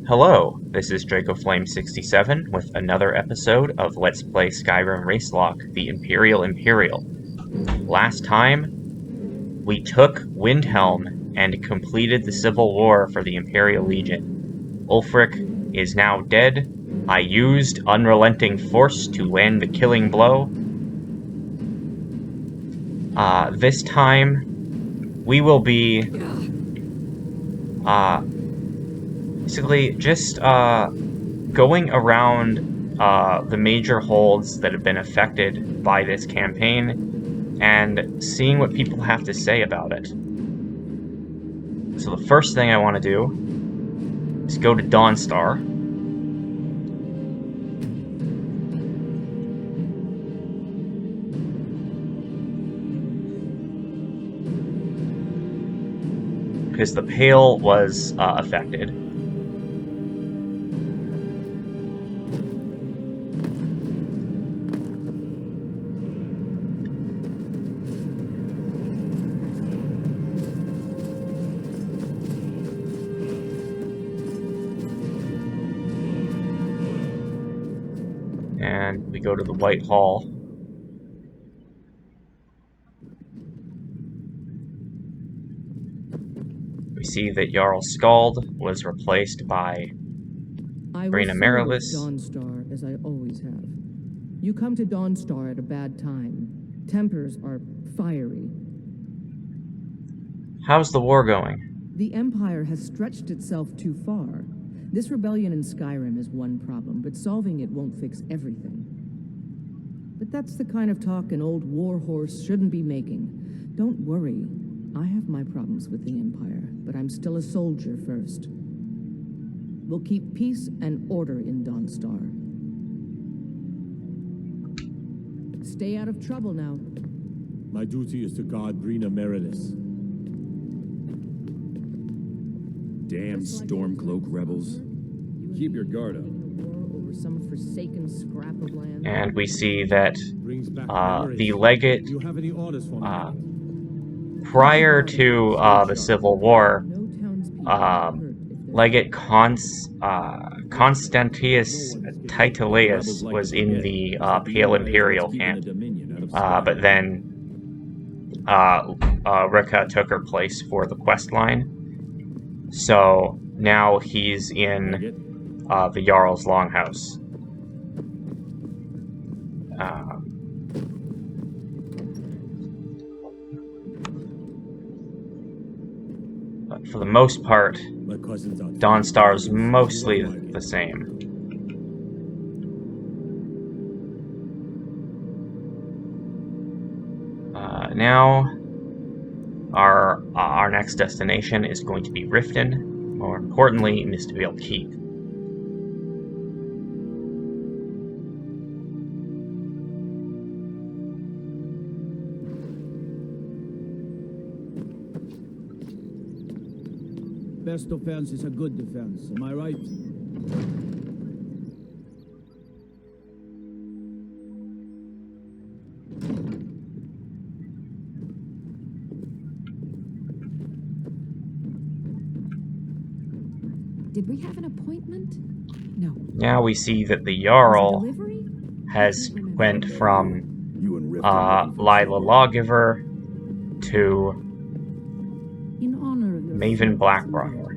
Hello, this is DracoFlame67 with another episode of Let's Play Skyrim Racelock, the Imperial. Last time, we took Windhelm and completed the civil war for the Imperial Legion. Ulfric is now dead. I used unrelenting force to land the killing blow. This time, we will be basically just going around the major holds that have been affected by this campaign and seeing what people have to say about it. So the first thing I want to do is go to Dawnstar. Because the Pale was affected. And we go to the White Hall. We see that Jarl Skald was replaced by Runification. Dawnstar, as I always have. You come to Dawnstar at a bad time. Tempers are fiery. How's the war going? The Empire has stretched itself too far. This rebellion in Skyrim is one problem, but solving it won't fix everything. But that's the kind of talk an old warhorse shouldn't be making. Don't worry. I have my problems with the Empire, but I'm still a soldier first. We'll keep peace and order in Dawnstar. Stay out of trouble now. My duty is to guard Brina Meredith. Damn Stormcloak rebels. Keep your guard up. Over some forsaken scrap of land. And we see that the legate, prior to the Civil War, Legate Constantius Titulaeus was in the Pale Imperial camp, but then Rika took her place for the quest line. So now he's in the Jarl's Longhouse. But for the most part, Dawnstar's mostly the same. Now, our next destination is going to be Riften. More importantly, Mistveiled Keep. Best defense is a good defense, am I right? Did we have an appointment? No. Now we see that the Jarl has went from Lila Lawgiver to Maven Blackbriar.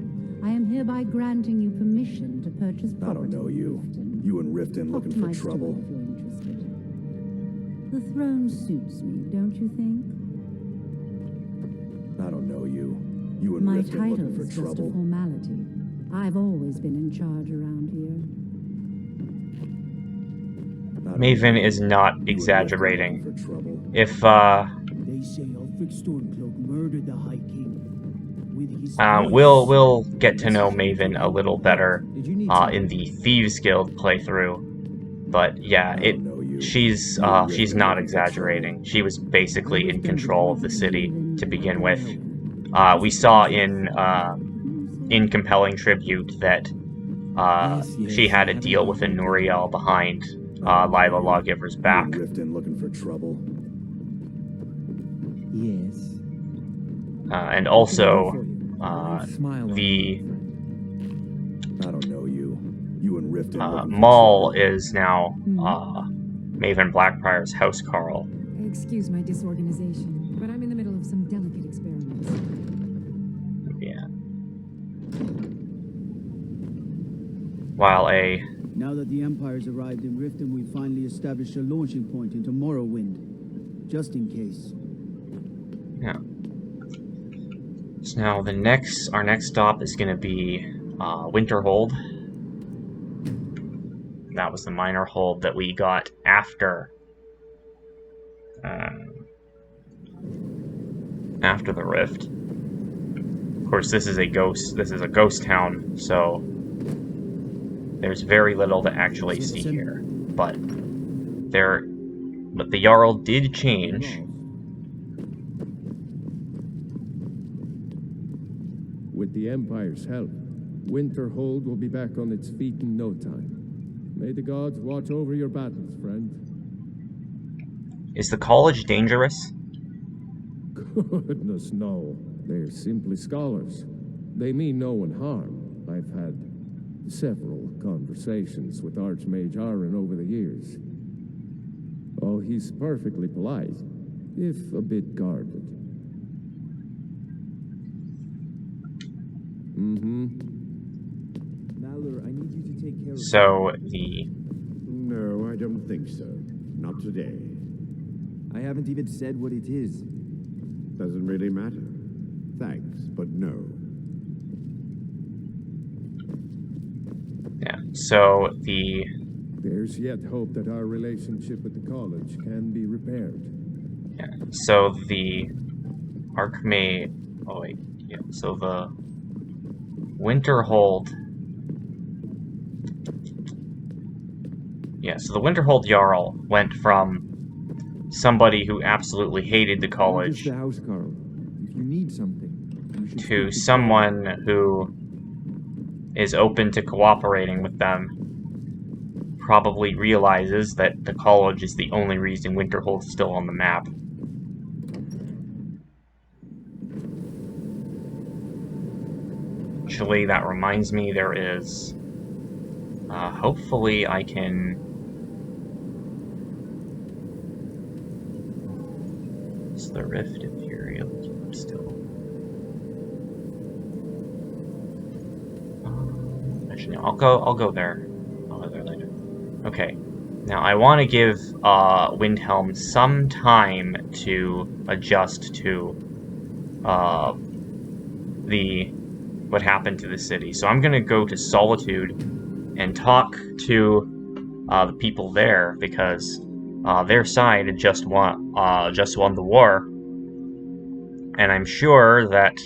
I am hereby granting you permission to purchase property. I don't know you. You and Riften looking for trouble. If you're interested. The throne suits me, don't you think? I don't know you. You and My Riften title looking for is just a trouble. formality. I've always been in charge around here. Maven is not exaggerating. If They say Ulfric Stormcloak murdered the High King. we'll get to know Maven a little better in the Thieves Guild playthrough, but yeah, she's not exaggerating. She was basically in control of the city to begin with. We saw in compelling tribute that she had a deal with a Nuriel behind Lila Lawgiver's back. Riften looking for trouble. Yes. And also the I don't know Riften looking for Maul trouble. is now Maven Blackbriar's housecarl. Excuse my disorganization, but I'm in the middle of some delicate experiments. Yeah. While a Now that the Empire's arrived in Riften, we finally established a launching point into Morrowind. Just in case. yeah. So now our next stop is going to be Winterhold. That was the minor hold that we got after the rift. Of course, this is a ghost town, so there's very little to actually see here. But the Jarl did change. With the Empire's help, Winterhold will be back on its feet in no time. May the gods watch over your battles, friend. Is the college dangerous? Goodness, no. They're simply scholars. They mean no one harm. I've had several conversations with Archmage Arryn over the years. Oh, he's perfectly polite, if a bit guarded. Malor, I need you to take care of... So No, I don't think so. Not today. I haven't even said what it is. Doesn't really matter. Thanks, but no. yeah. So There's yet hope that our relationship with the college can be repaired. the Archmage. Oh wait, yeah. So the Winterhold. Yeah. So the Winterhold Jarl went from somebody who absolutely hated the college Just the house, Carl. If you need something, you should to speak someone who is open to cooperating with them. Probably realizes that the college is the only reason Winterhold is still on the map. Actually, that reminds me, there is... hopefully I can... It's the Rift Imperial Legion still. Actually, no, I'll go there. I'll go there later. Okay. Now, I want to give Windhelm some time to adjust to what happened to the city. So I'm going to go to Solitude and talk to the people there, because their side just won the war, and I'm sure that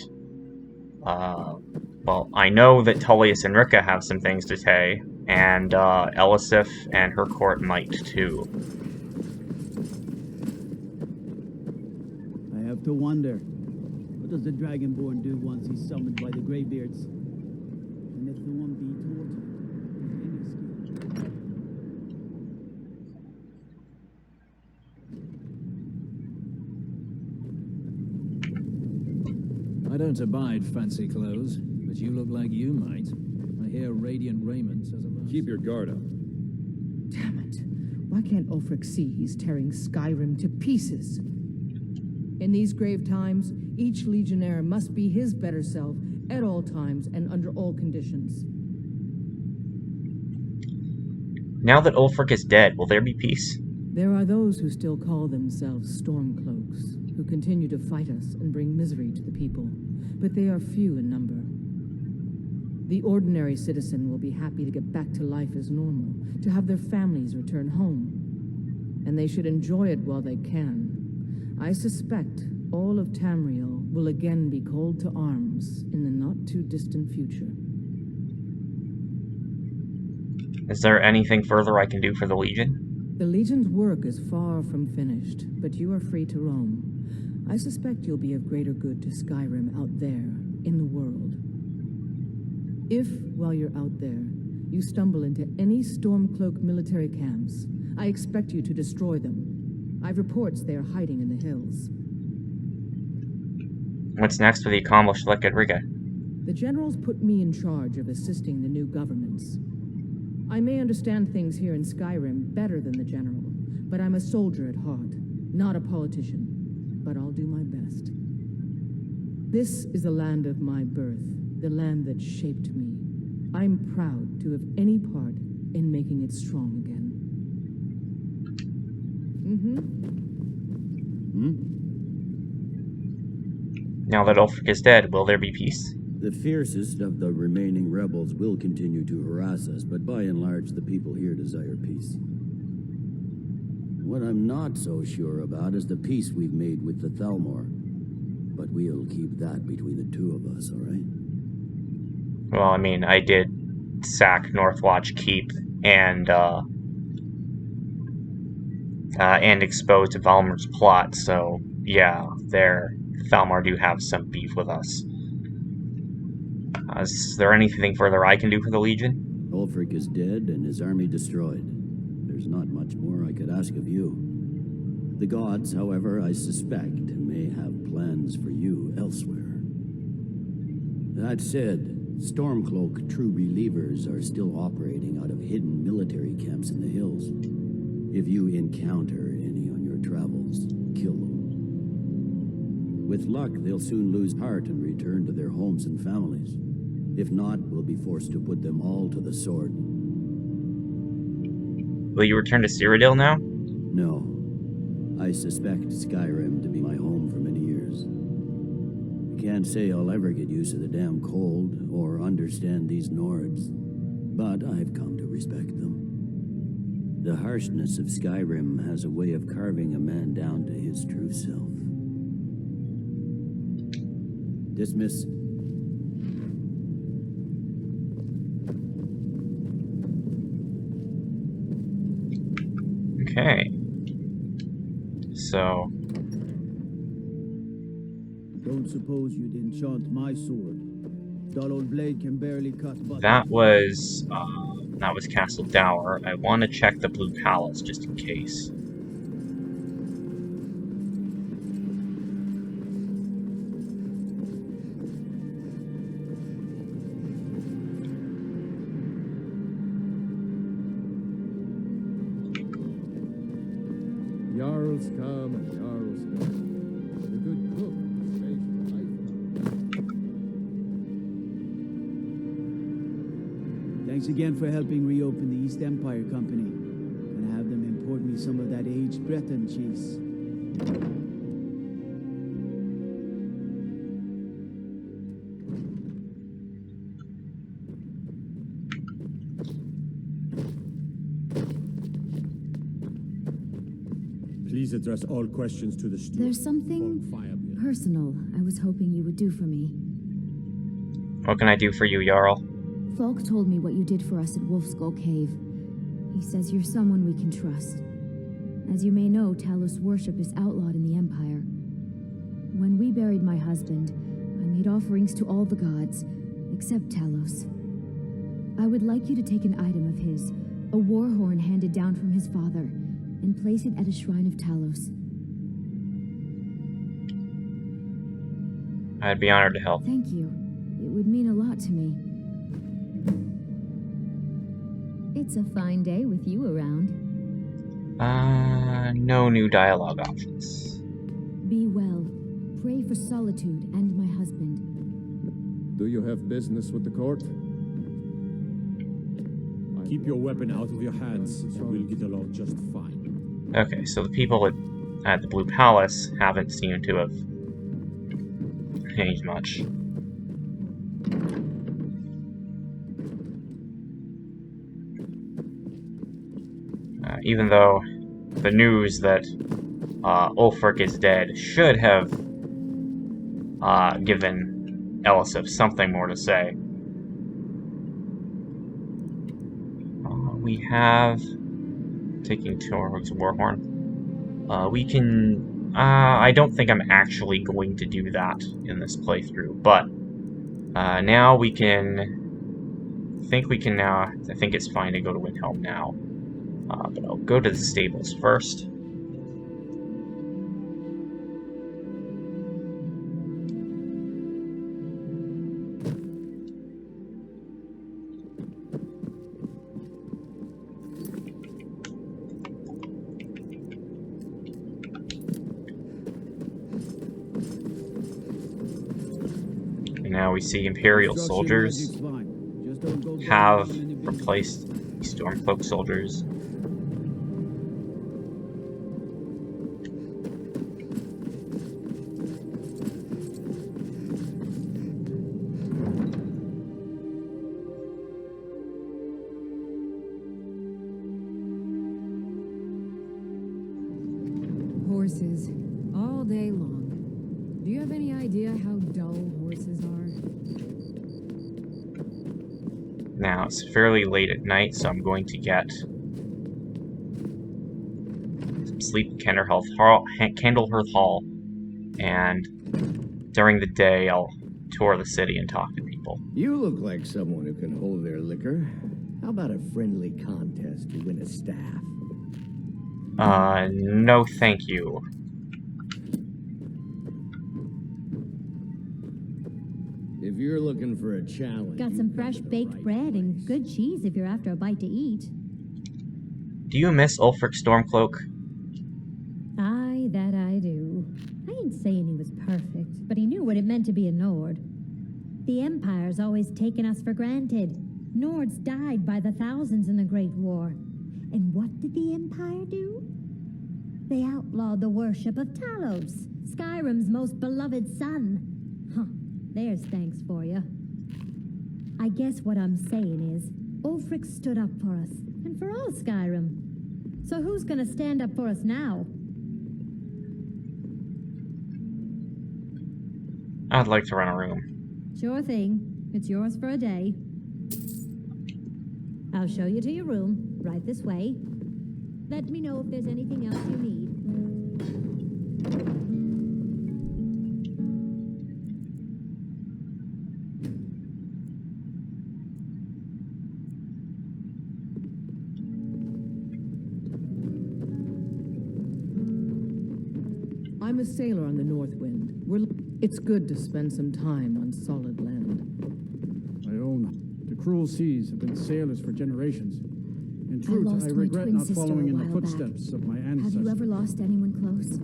well, I know that Tullius and Rika have some things to say, and Elisif and her court might too. I have to wonder, what does the Dragonborn do once he's summoned by the Greybeards? And if the one be I don't abide fancy clothes, but you look like you might. I hear radiant raiment says a lot. Keep your guard up. Damn it. Why can't Ulfric see he's tearing Skyrim to pieces? In these grave times, each legionnaire must be his better self at all times and under all conditions. Now that Ulfric is dead, will there be peace? There are those who still call themselves Stormcloaks, who continue to fight us and bring misery to the people, but they are few in number. The ordinary citizen will be happy to get back to life as normal, to have their families return home. And they should enjoy it while they can. I suspect all of Tamriel will again be called to arms in the not-too-distant future. Is there anything further I can do for the Legion? The Legion's work is far from finished, but you are free to roam. I suspect you'll be of greater good to Skyrim out there, in the world. If, while you're out there, you stumble into any Stormcloak military camps, I expect you to destroy them. I've reports they are hiding in the hills. What's next for the accomplished Lekad Riga? The generals put me in charge of assisting the new governments. I may understand things here in Skyrim better than the General, but I'm a soldier at heart, not a politician. But I'll do my best. This is the land of my birth, the land that shaped me. I'm proud to have any part in making it strong again. Now that Ulfric is dead, will there be peace? The fiercest of the remaining rebels will continue to harass us, but by and large, the people here desire peace. What I'm not so sure about is the peace we've made with the Thalmor. But we'll keep that between the two of us, all right? Well, I mean, I did sack Northwatch Keep and expose Valmor's plot, so yeah, Thalmor do have some beef with us. Is there anything further I can do for the Legion? Ulfric is dead and his army destroyed. There's not much more I could ask of you. The gods, however, I suspect, may have plans for you elsewhere. That said, Stormcloak true believers are still operating out of hidden military camps in the hills. If you encounter any on your travels, kill them. With luck, they'll soon lose heart and return to their homes and families. If not, we'll be forced to put them all to the sword. Will you return to Cyrodiil now? No. I suspect Skyrim to be my home for many years. I can't say I'll ever get used to the damn cold or understand these Nords, but I've come to respect them. The harshness of Skyrim has a way of carving a man down to his true self. Dismiss. Okay. So... Don't suppose you'd enchant my sword. Dull old blade can barely cut butter. that was Castle Dower. I want to check the Blue Palace just in case. Jarls come and Jarls go. The good cook saves the life. Thanks again for helping reopen the East Empire Company. Gonna have them import me some of that aged Breton cheese. Please address all questions to the steward. There's something personal I was hoping you would do for me. What can I do for you, Jarl? Falk told me what you did for us at Wolfskull Cave. He says you're someone we can trust. As you may know, Talos worship is outlawed in the Empire. When we buried my husband, I made offerings to all the gods, except Talos. I would like you to take an item of his, a war horn handed down from his father, and place it at a shrine of Talos. I'd be honored to help. Thank you. It would mean a lot to me. It's a fine day with you around. No new dialogue options. Be well. Pray for Solitude and my husband. Do you have business with the court? Keep your weapon out of your hands, and we'll get along just fine. Okay, so the people at the Blue Palace haven't seemed to have changed much. Even though the news that Ulfric is dead should have given Elisif something more to say. We have taking towards Warhorn. We can. I don't think I'm actually going to do that in this playthrough, but now we can. I think it's fine to go to Windhelm now. But I'll go to the stables first. And now we see Imperial soldiers have replaced the Stormcloak soldiers. Horses, all day long. Do you have any idea how dull horses are? Now, it's fairly late at night, so I'm going to get some sleep at Candlehearth Hall, and during the day, I'll tour the city and talk to people. You look like someone who can hold their liquor. How about a friendly contest to win a staff? No thank you. If you're looking for a challenge... Got some fresh baked bread and good cheese if you're after a bite to eat. Do you miss Ulfric Stormcloak? Aye, that I do. I ain't saying he was perfect, but he knew what it meant to be a Nord. The Empire's always taken us for granted. Nords died by the thousands in the Great War. And what did the Empire do? They outlawed the worship of Talos, Skyrim's most beloved son. Huh, there's thanks for you. I guess what I'm saying is, Ulfric stood up for us, and for all Skyrim. So who's gonna stand up for us now? I'd like to run a room. Sure thing. It's yours for a day. I'll show you to your room, right this way. Let me know if there's anything else you need. I'm a sailor on the North Wind. It's good to spend some time on solid land. I own the cruel seas have been sailors for generations. In truth, lost I my regret twin not sister following a in the while footsteps of my Have ancestors. you ever lost anyone close?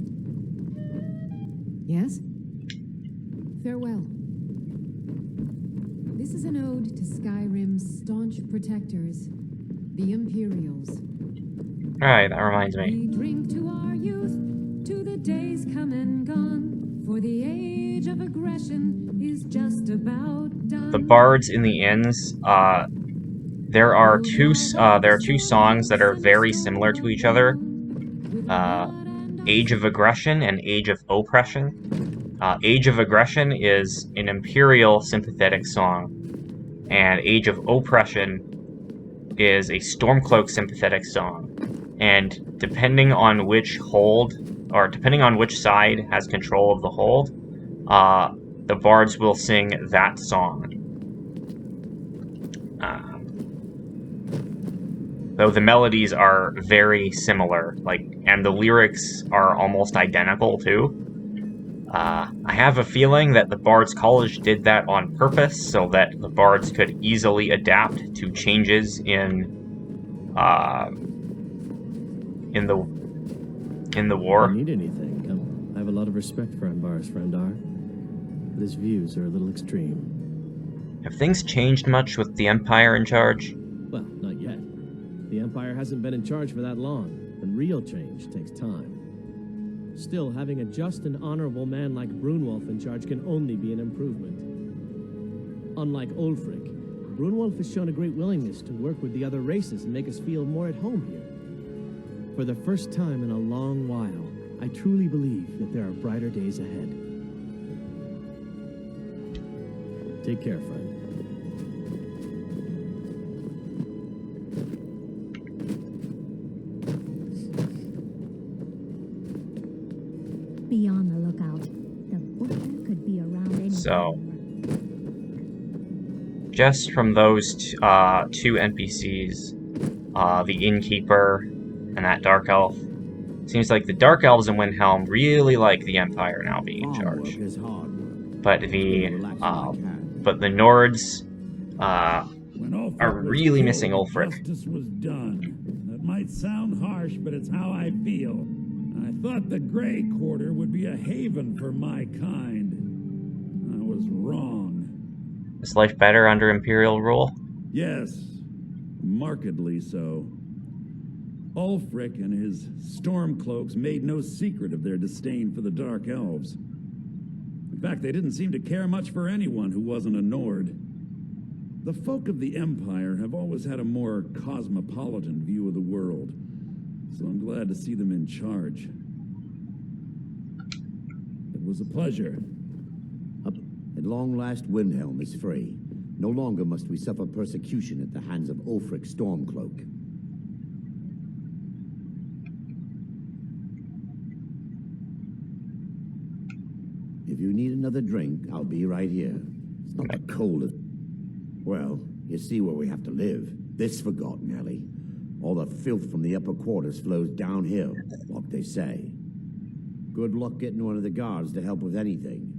Yes? Farewell. This is an ode to Skyrim's staunch protectors, the Imperials. Alright, that reminds me. We drink to our youth, to the days come and gone, for the age of aggression is just about done. The bards in the inns, there are two songs that are very similar to each other. Age of Aggression and Age of Oppression. Age of Aggression is an Imperial sympathetic song, and Age of Oppression is a Stormcloak sympathetic song. And depending on which hold, or depending on which side has control of the hold, the bards will sing that song. Though the melodies are very similar, and the lyrics are almost identical too. I have a feeling that the Bards College did that on purpose so that the bards could easily adapt to changes in the war. If you need anything, I have a lot of respect for Ambar's Frandar, but his views are a little extreme. Have things changed much with the Empire in charge? Well, not yet. The Empire hasn't been in charge for that long, and real change takes time. Still, having a just and honorable man like Brunwolf in charge can only be an improvement. Unlike Ulfric, Brunwolf has shown a great willingness to work with the other races and make us feel more at home here. For the first time in a long while, I truly believe that there are brighter days ahead. Take care, friend. Be on the lookout. The butcher could be around any So, just from those two NPCs, the Innkeeper and that Dark Elf, seems like the Dark Elves in Windhelm really like the Empire now being in charge. But the Nords are really missing Ulfric. Justice was done. That might sound harsh, but it's how I feel. I thought the Grey Quarter would be a haven for my kind. I was wrong. Is life better under Imperial rule? Yes, markedly so. Ulfric and his Stormcloaks made no secret of their disdain for the Dark Elves. In fact, they didn't seem to care much for anyone who wasn't a Nord. The folk of the Empire have always had a more cosmopolitan view of the world, so I'm glad to see them in charge. It was a pleasure. At long last, Windhelm is free. No longer must we suffer persecution at the hands of Ulfric Stormcloak. If you need another drink, I'll be right here. It's not the coldest. Well, you see where we have to live. This forgotten alley. All the filth from the upper quarters flows downhill, like they say. Good luck getting one of the guards to help with anything.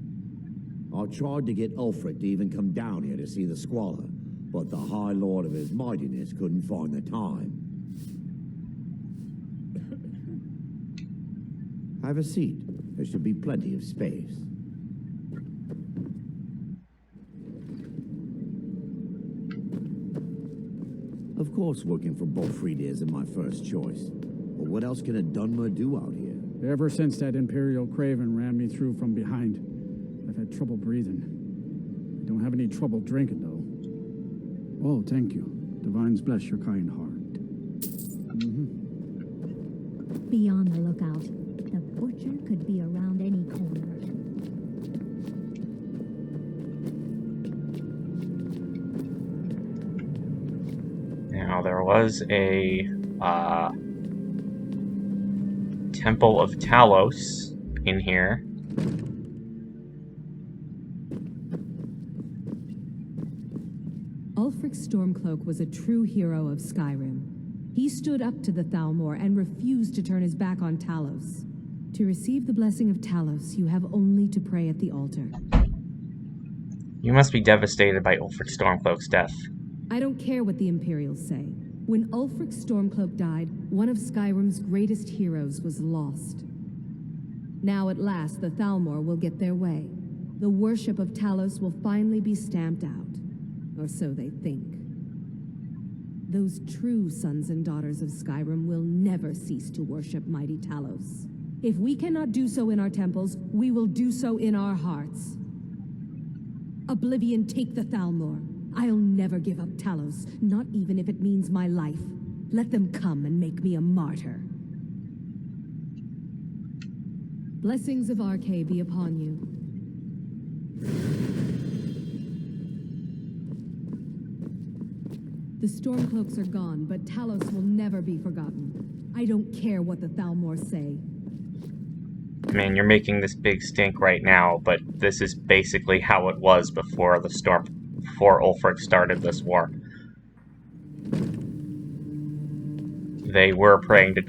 I tried to get Ulfric to even come down here to see the squalor, but the High Lord of his mightiness couldn't find the time. Have a seat. There should be plenty of space. Of course, working for Bolfried isn't my first choice. But what else can a Dunmer do out here? Ever since that Imperial Craven ran me through from behind, I've had trouble breathing. I don't have any trouble drinking, though. Oh, thank you. Divines bless your kind heart. Be on the lookout. The butcher could be around any corner. Now, there was a Temple of Talos in here. Ulfric Stormcloak was a true hero of Skyrim. He stood up to the Thalmor and refused to turn his back on Talos. To receive the blessing of Talos, you have only to pray at the altar. You must be devastated by Ulfric Stormcloak's death. I don't care what the Imperials say. When Ulfric Stormcloak died, one of Skyrim's greatest heroes was lost. Now at last, the Thalmor will get their way. The worship of Talos will finally be stamped out. Or so they think. Those true sons and daughters of Skyrim will never cease to worship mighty Talos. If we cannot do so in our temples, we will do so in our hearts. Oblivion, take the Thalmor. I'll never give up Talos, not even if it means my life. Let them come and make me a martyr. Blessings of Archay be upon you. The Stormcloaks are gone, but Talos will never be forgotten. I don't care what the Thalmor say. Man, you're making this big stink right now, but this is basically how it was before before Ulfric started this war. They were praying to,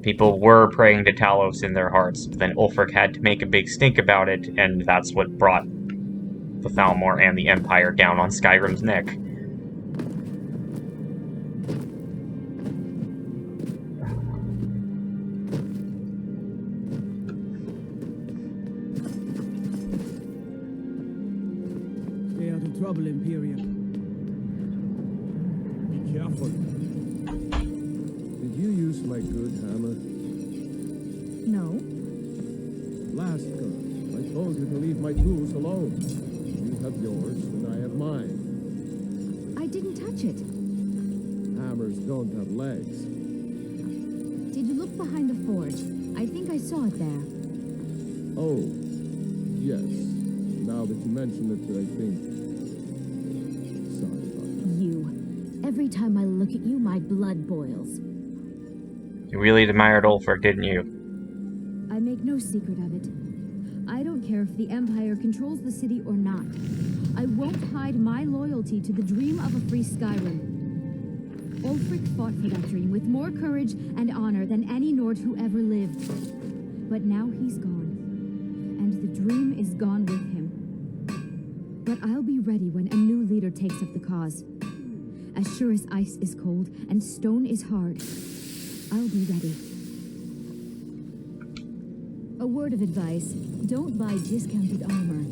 people were praying to Talos in their hearts, but then Ulfric had to make a big stink about it, and that's what brought the Thalmor and the Empire down on Skyrim's neck. Stay out of trouble, Imperial. Be careful. Did you use my good hammer? No. Last girl, I told you to leave my tools alone. You have yours, and I have mine. I didn't touch it. Hammers don't have legs. Did you look behind the forge? I think I saw it there. Oh, yes. Now that you mention it, I think... Sorry about that. You. Every time I look at you, my blood boils. You really admired Ulfric, didn't you? I make no secret of it. I don't care if the Empire controls the city or not. I won't hide my loyalty to the dream of a free Skyrim. Ulfric fought for that dream with more courage and honor than any Nord who ever lived. But now he's gone, and the dream is gone with him. But I'll be ready when a new leader takes up the cause. As sure as ice is cold and stone is hard, I'll be ready. A word of advice, don't buy discounted armor.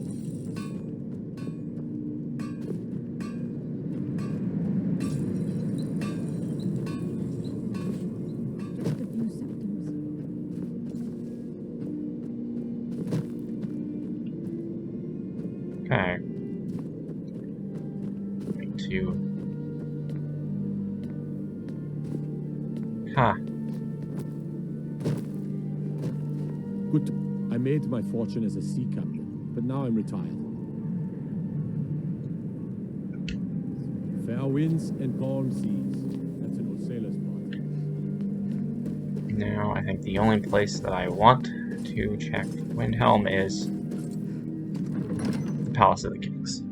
Okay. To... Huh. Good. I made my fortune as a sea captain, but now I'm retired. Fair winds and calm seas. That's an old sailor's part. Now, I think the only place that I want to check Windhelm is the Palace of the Kings.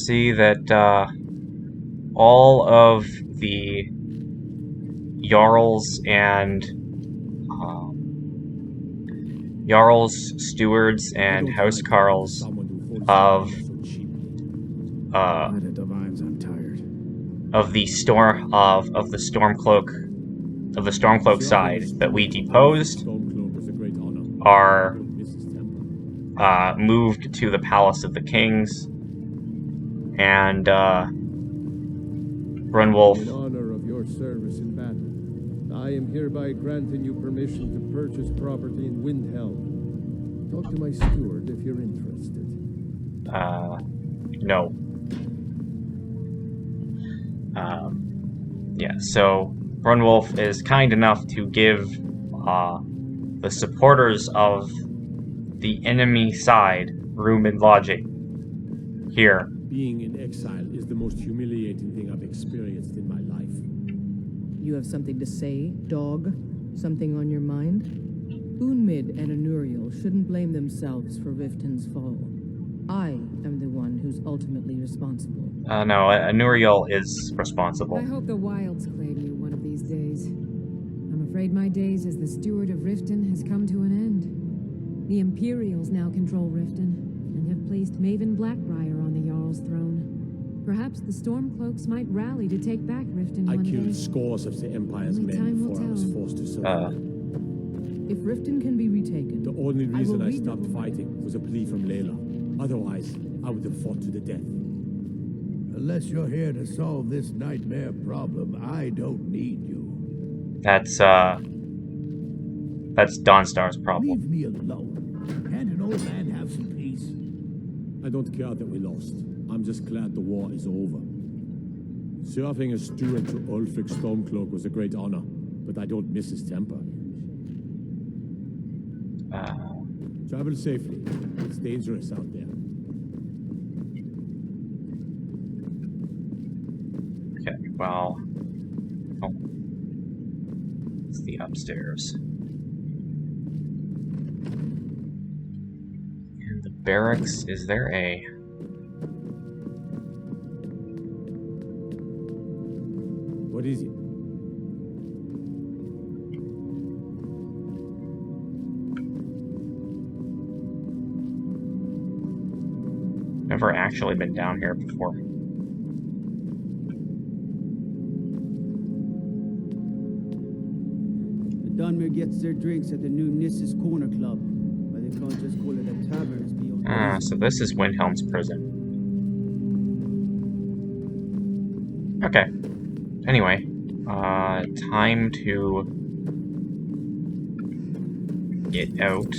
See that all of the Jarls and Jarls, stewards, and housecarls of the Stormcloak side that we deposed are moved to the Palace of the Kings, and Brunwolf. In honor of your service in battle, I am hereby granting you permission to purchase property in Windhelm. Talk to my steward if you're interested. No. Yeah, so Brunwolf is kind enough to give the supporters of the enemy side room and lodging here. Being in exile is the most humiliating thing I've experienced in my life. You have something to say, dog? Something on your mind? Unmid and Anuriel shouldn't blame themselves for Riften's fall. I am the one who's ultimately responsible. No, Anuriel is responsible. I hope the wilds claim you one of these days. I'm afraid my days as the steward of Riften has come to an end. The Imperials now control Riften, and have placed Maven Blackbriar on the Jarl's throne. Perhaps the Stormcloaks might rally to take back Riften one day. I killed scores of the Empire's men before I was forced to surrender. If Riften can be retaken... The only reason I stopped fighting was a plea from Layla. Otherwise, I would have fought to the death. Unless you're here to solve this nightmare problem, I don't need you. That's Dawnstar's problem. Leave me alone. Can't an old man have some peace? I don't care that we lost. I'm just glad the war is over. Serving as steward to Ulfric Stormcloak was a great honor, but I don't miss his temper. Travel safely. It's dangerous out there. Okay, well... Oh. It's the upstairs. And the barracks, is there a... What is it? Never actually been down here before. The Dunmer gets their drinks at the new Nissa's Corner Club. But they can't just call it a tavern. Ah, so this is Windhelm's prison. Okay. Anyway, time to get out.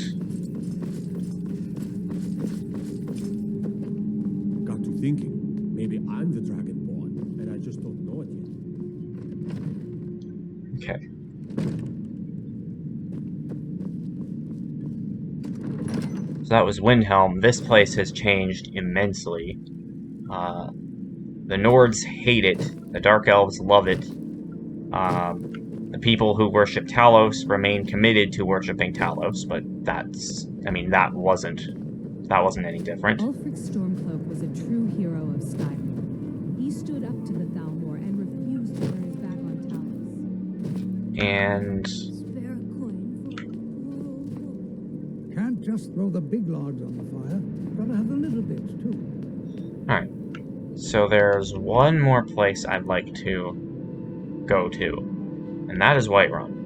Thinking, maybe I'm the Dragonborn, and I just don't know it yet. Okay. So that was Windhelm. This place has changed immensely. The Nords hate it. The Dark Elves love it. The people who worship Talos remain committed to worshipping Talos, but that's... I mean, that wasn't any different. Ulfric Stormcloak was a true hero of Skyrim. He stood up to the Thalmor and refused to turn his back on Talos. And... Can't just throw the big logs on the fire. Gotta have the little bits, too. Alright. So there's one more place I'd like to go to, and that is Whiterun.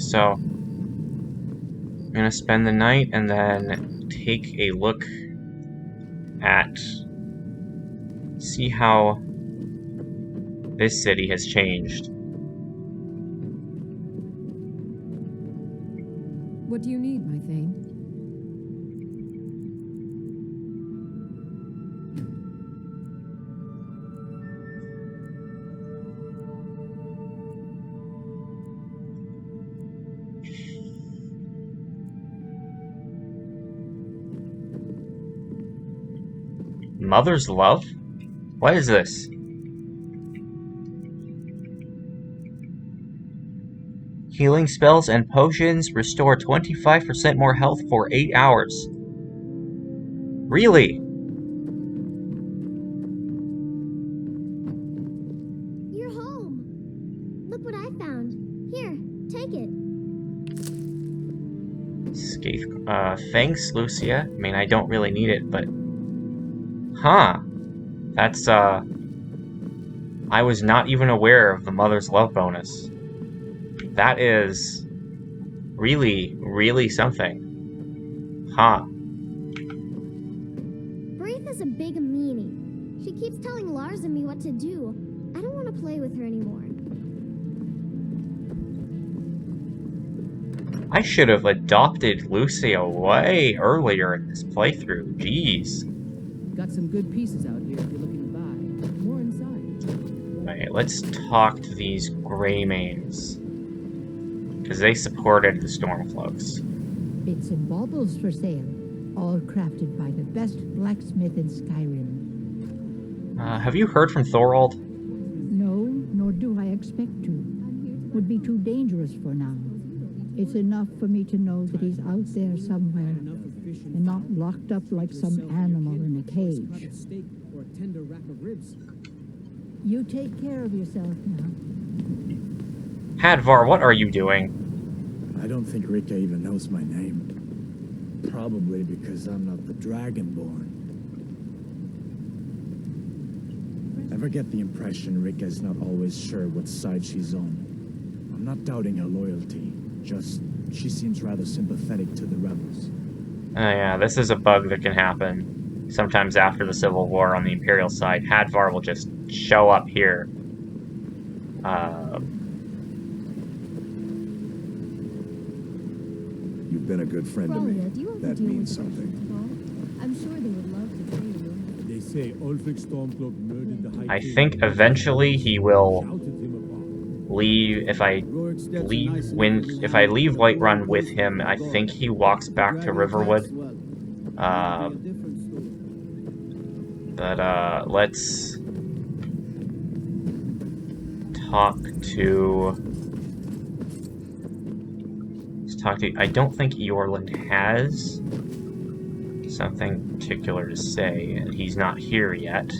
so I'm gonna spend the night and then take a look at, see how this city has changed. What do you need, my Thane? Mother's love? What is this? Healing spells and potions restore 25% more health for 8 hours. Really? You're home. Look what I found. Here, take it. Thanks, Lucia. I mean, I don't really need it, but... Huh. That's, I was not even aware of the Mother's Love bonus. That is... really, really something. Huh. Braith is a big meanie. She keeps telling Lars and me what to do. I don't want to play with her anymore. I should have adopted Lucia way earlier in this playthrough. Jeez. Got some good pieces out here if you're looking to buy. More inside. Alright, let's talk to these Greymanes. Because they supported the Stormcloaks. Bits and baubles for sale, all crafted by the best blacksmith in Skyrim. Have you heard from Thorold? No, nor do I expect to. Would be too dangerous for now. It's enough for me to know that he's out there somewhere, and not locked up like some animal in a cage. You take care of yourself now. Hadvar, what are you doing? I don't think Rika even knows my name. Probably because I'm not the Dragonborn. Ever get the impression Rika's not always sure what side she's on? I'm not doubting her loyalty, just she seems rather sympathetic to the rebels. Oh yeah, this is a bug that can happen. Sometimes after the Civil War on the Imperial side, Hadvar will just show up here. You've been a good friend to me. That means something. I'm sure they would love to pay you. They say Ulfric Stormcloak murdered the High I King. think eventually he will leave. If I leave Whiterun with him, I think he walks back to Riverwood. Let's talk to. I don't think Eorlund has something particular to say, and he's not here yet.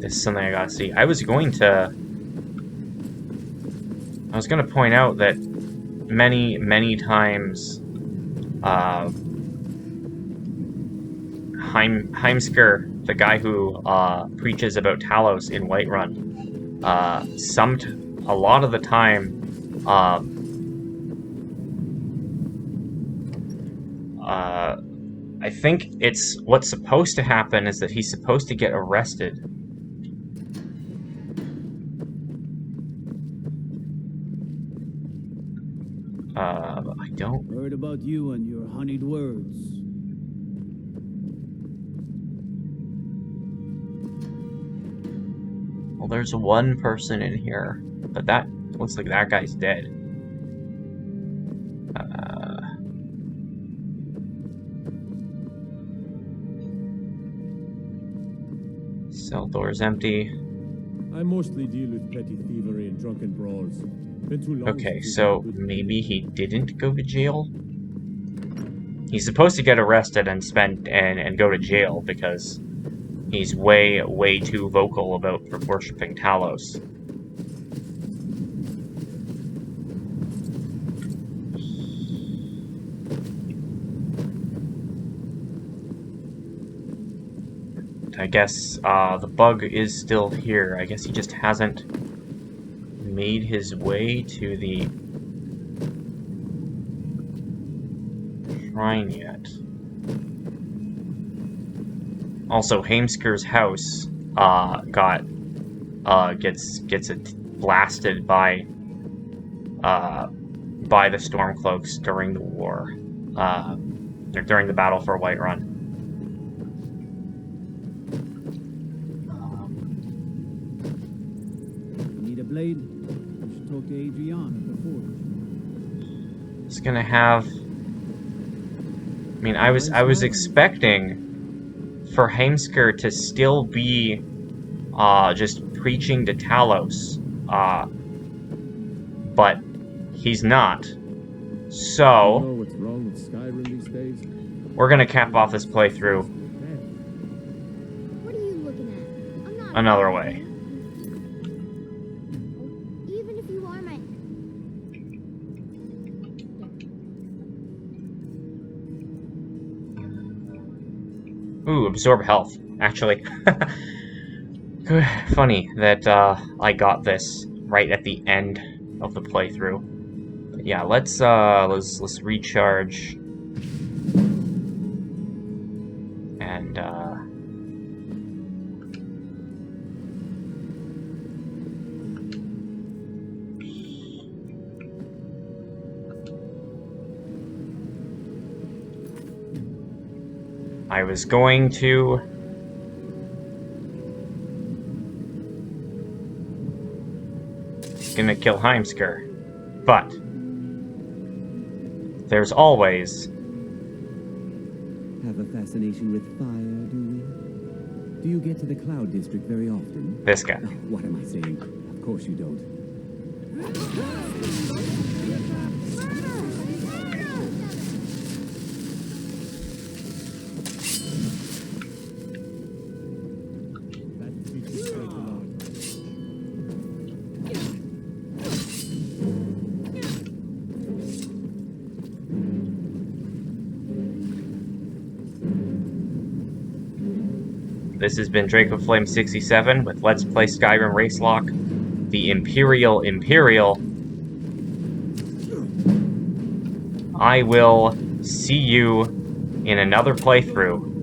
This is something I gotta see. I was going to point out that many times Heimskr, the guy who preaches about Talos in Whiterun, a lot of the time I think it's what's supposed to happen is that he's supposed to get arrested. I don't... Heard about you and your honeyed words. Well, there's one person in here, but that looks like that guy's dead. Cell door's empty. I mostly deal with petty thievery and drunken brawls. Okay, so maybe he didn't go to jail? He's supposed to get arrested and go to jail because he's way too vocal about worshipping Talos. I guess the bug is still here. I guess he just hasn't made his way to the shrine yet. Also, Heimskir's house gets blasted by the Stormcloaks during the war, or during the battle for Whiterun. Need a blade? You should talk to Adrian at the forge. It's gonna have. I mean, I was expecting for Heimskir to still be just preaching to Talos, but he's not. So what's wrong with Skyrim these days? We're gonna cap off this playthrough What are you looking at? I'm not another way. Even if you are my... Ooh, absorb health. Actually, funny that I got this right at the end of the playthrough. But yeah, let's recharge and I was going to kill Heimskir, but there's always have a fascination with fire, do we? Do you get to the Cloud District very often? this guy. Oh, what am I saying? Of course you don't. This has been DracoFlame67 with Let's Play Skyrim Racelock, the Imperial. I will see you in another playthrough